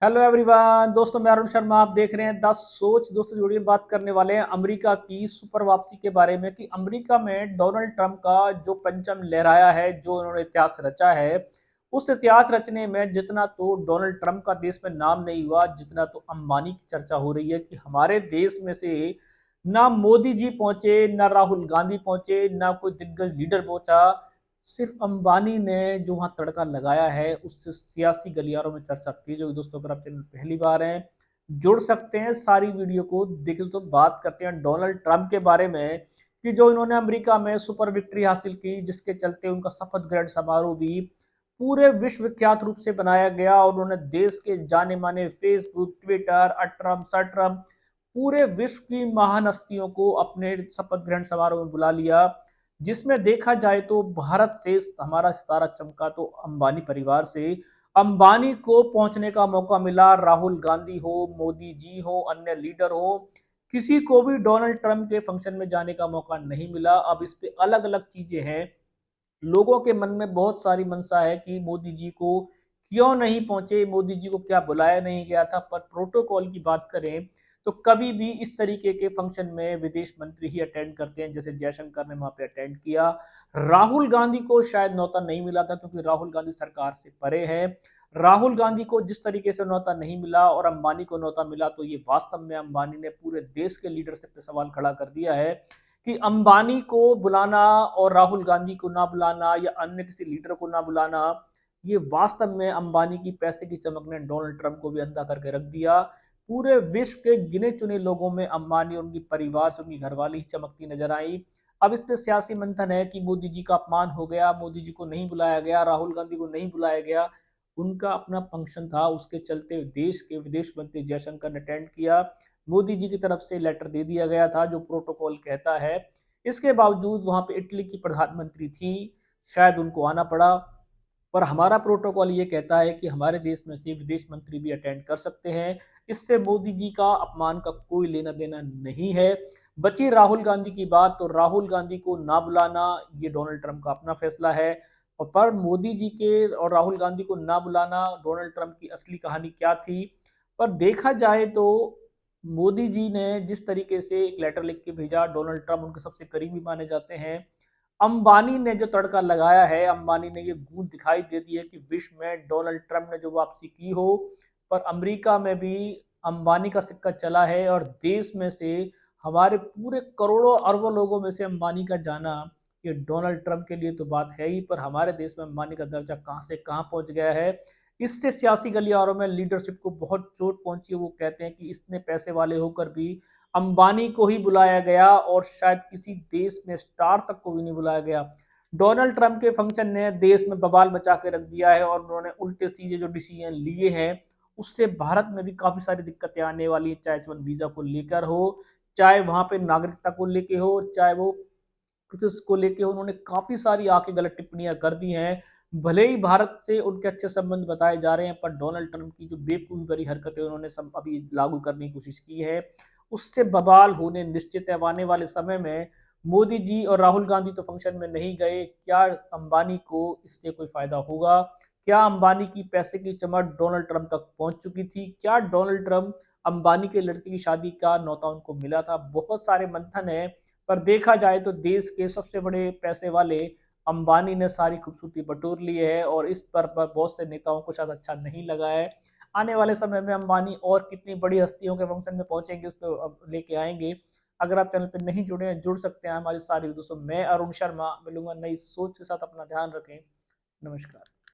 Hello everyone दोस्तों, मैं अरुण शर्मा। आप देख रहे हैं द सोच। दोस्तों वीडियो में बात करने वाले हैं अमेरिका की सुपर वापसी के बारे में कि अमेरिका में डोनाल्ड ट्रंप का जो पंचम लहराया है, जो उन्होंने इतिहास रचा है, उस इतिहास रचने में जितना तो डोनाल्ड ट्रंप का देश में नाम नहीं हुआ, जितना तो अंबानी की चर्चा हो रही है कि हमारे देश में से ना मोदी जी पहुंचे, ना राहुल गांधी पहुंचे, ना कोई दिग्गज लीडर पहुंचा। सिर्फ अंबानी ने जो वहां तड़का लगाया है, उससे सियासी गलियारों में चर्चा तेज होगी। दोस्तों अगर आप चैनल पहली बार हैं, जुड़ सकते हैं, सारी वीडियो को देखें। तो बात करते हैं डोनाल्ड ट्रंप के बारे में कि जो इन्होंने अमेरिका में सुपर विक्ट्री हासिल की, जिसके चलते उनका शपथ ग्रहण समारोह भी पूरे विश्व विख्यात रूप से बनाया गया और उन्होंने देश के जाने माने फेसबुक, ट्विटर, अट्रम सट्रम पूरे विश्व की महान हस्तियों को अपने शपथ ग्रहण समारोह में बुला लिया, जिसमें देखा जाए तो भारत से हमारा सितारा चमका तो अंबानी परिवार से। अंबानी को पहुंचने का मौका मिला, राहुल गांधी हो, मोदी जी हो, अन्य लीडर हो, किसी को भी डोनाल्ड ट्रंप के फंक्शन में जाने का मौका नहीं मिला। अब इस पे अलग अलग चीजें हैं। लोगों के मन में बहुत सारी मनसा है कि मोदी जी को क्यों नहीं पहुंचे, मोदी जी को क्या बुलाया नहीं गया था। पर प्रोटोकॉल की बात करें तो कभी भी इस तरीके के फंक्शन में विदेश मंत्री ही अटेंड करते हैं, जैसे जयशंकर ने वहां पे अटेंड किया। राहुल गांधी को शायद न्योता नहीं मिला था, क्योंकि राहुल गांधी सरकार से परे है। राहुल गांधी को जिस तरीके से न्योता नहीं मिला और अंबानी को न्योता मिला, तो ये वास्तव में अंबानी ने पूरे देश के लीडरशिप पे सवाल खड़ा कर दिया है कि अंबानी को बुलाना और राहुल गांधी को ना बुलाना या अन्य किसी लीडर को ना बुलाना, ये वास्तव में अंबानी की पैसे की चमक ने डोनाल्ड ट्रंप को भी अंधा करके रख दिया। पूरे विश्व के गिने चुने लोगों में अंबानी और उनकी परिवार से उनकी घरवाली ही चमकती नजर आई। अब इस पे सियासी मंथन है कि मोदी जी का अपमान हो गया, मोदी जी को नहीं बुलाया गया, राहुल गांधी को नहीं बुलाया गया। उनका अपना फंक्शन था, उसके चलते देश के विदेश मंत्री जयशंकर ने अटेंड किया। मोदी जी की तरफ से लेटर दे दिया गया था, जो प्रोटोकॉल कहता है। इसके बावजूद वहां पे इटली की प्रधानमंत्री थी, शायद उनको आना पड़ा। पर हमारा प्रोटोकॉल ये कहता है कि हमारे देश में से विदेश मंत्री भी अटेंड कर सकते हैं। इससे मोदी जी का अपमान का कोई लेना देना नहीं है। बची राहुल गांधी की बात, तो राहुल गांधी को ना बुलाना ये डोनाल्ड ट्रंप का अपना फैसला है। और पर मोदी जी के और राहुल गांधी को ना बुलाना, डोनाल्ड ट्रंप की असली कहानी क्या थी? पर देखा जाए तो मोदी जी ने जिस तरीके से एक लेटर लिख के भेजा, डोनाल्ड ट्रंप उनके सबसे करीबी माने जाते हैं। अंबानी ने जो तड़का लगाया है, अंबानी ने ये गूंज दिखाई दे दी है कि विश्व में डोनाल्ड ट्रंप ने जो वापसी की हो, पर अमेरिका में भी अंबानी का सिक्का चला है। और देश में से हमारे पूरे करोड़ों अरबों लोगों में से अंबानी का जाना, ये डोनाल्ड ट्रंप के लिए तो बात है ही, पर हमारे देश में अंबानी का दर्जा कहां से कहां पहुंच गया है। इससे सियासी गलियारों में लीडरशिप को बहुत चोट पहुंची है। वो कहते हैं कि इतने पैसे वाले होकर भी अंबानी को ही बुलाया गया और शायद किसी देश में स्टार तक को भी नहीं बुलाया गया। डोनाल्ड ट्रंप के फंक्शन ने देश में बवाल मचा के रख दिया है और उन्होंने उल्टे सीधे जो डिसीजन लिए हैं, उससे भारत में भी काफी सारी दिक्कतें आने वाली है। चाहे H1 वीजा को लेकर हो, चाहे वहां पे नागरिकता को लेके हो, चाहे वो कुछ उसको लेके उन्होंने काफी सारी आके गलत टिप्पणियां कर दी हैं। भले ही भारत से उनके अच्छे संबंध बताए जा रहे हैं, पर डोनाल्ड ट्रंप की जो बेवकूफी भरी हरकतें उन्होंने सब अभी लागू करने की कोशिश की है, उससे बवाल होने निश्चित है। आने वाले समय में मोदी जी और राहुल गांधी तो फंक्शन में नहीं गए, क्या अंबानी को इससे कोई फायदा होगा? क्या अंबानी की पैसे की चमक डोनाल्ड ट्रंप तक पहुंच चुकी थी? क्या डोनाल्ड ट्रंप अंबानी के लड़के की शादी का न्योता उनको मिला था? बहुत सारे मंथन है। पर देखा जाए तो देश के सबसे बड़े पैसे वाले अंबानी ने सारी खूबसूरती बटोर ली है और इस पर बहुत से नेताओं को शायद अच्छा नहीं लगा है। आने वाले समय में अंबानी और कितनी बड़ी हस्तियों के फंक्शन में पहुंचेंगे, उस पर लेके आएंगे। अगर आप चैनल पर नहीं जुड़े हैं, जुड़ सकते हैं हमारी सारी। दोस्तों मैं अरुण शर्मा मिलूंगा नई सोच के साथ। अपना ध्यान रखें। नमस्कार।